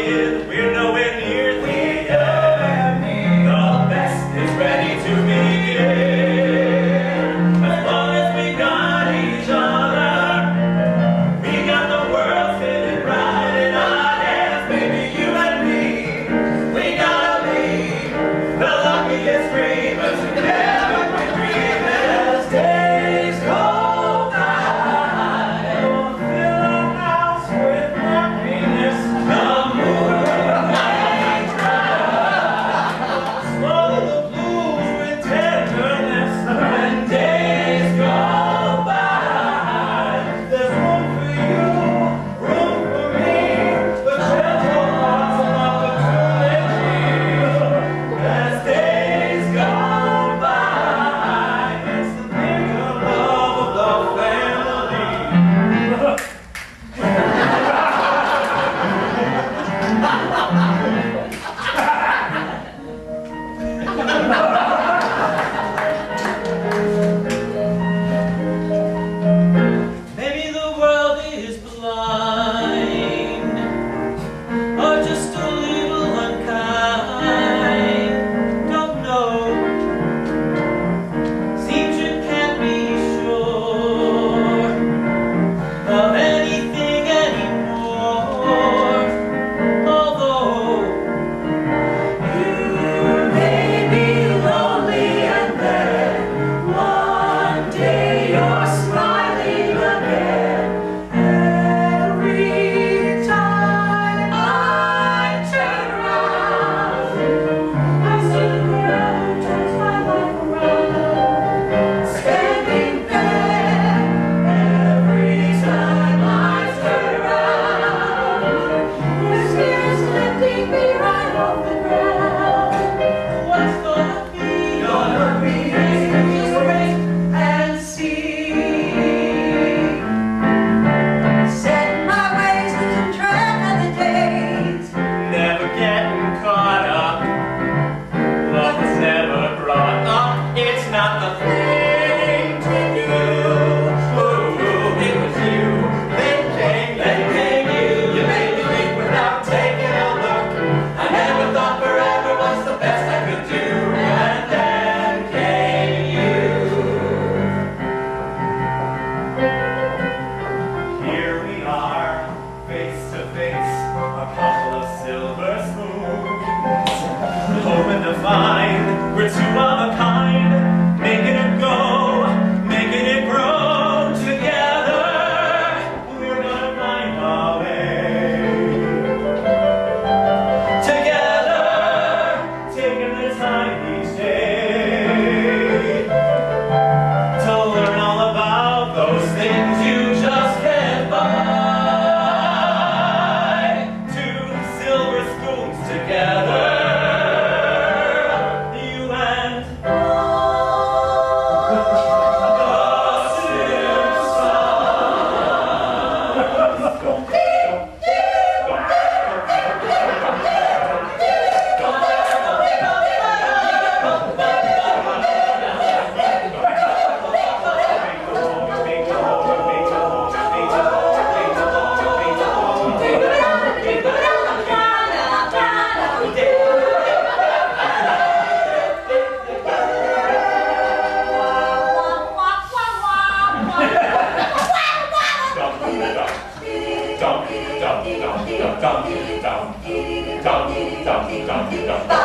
kid. We're nowhere near the end. The best is ready to begin. As long as we got each other, we got the world spinning right in our hands. Baby, you and me, we gotta be the luckiest dreamers who never quit dreaming. As days go by, we'll fill our house with happiness. The moonlight drive, swallow the blues with tenderness. When days go by, there's room for you, room for me, the gentle hearts of opportunity. As days go by, it's the bigger love of the family. Maybe the world is blind, or just a little unkind. Don't know. Seems you can't be sure of anything anymore. Although you may be lonely, and then one day you're smiling again. Every time I turn around, I see the girl who turns my life around, standing there. Every time I turn around, her spirit's lifting me right off the ground. What's gonna be? Gonna be just wait and see. Set my ways, losing track of the days. Never getting caught up. Love was never brought up. It's not the thing to do. Ooh, it was you. Then came you. You made me think without taking a look. I never thought forever was the best I could do. And then came you. Here we are, face to face, a couple of silver spoons, hoping to find we're two of a kind, making it go, making it grow together. We're gonna find our way together, taking the time each day to learn all about those things you just can't buy. Two silver spoons together, you and the Dum dum dum dum dum dum dum dum dum dum dum.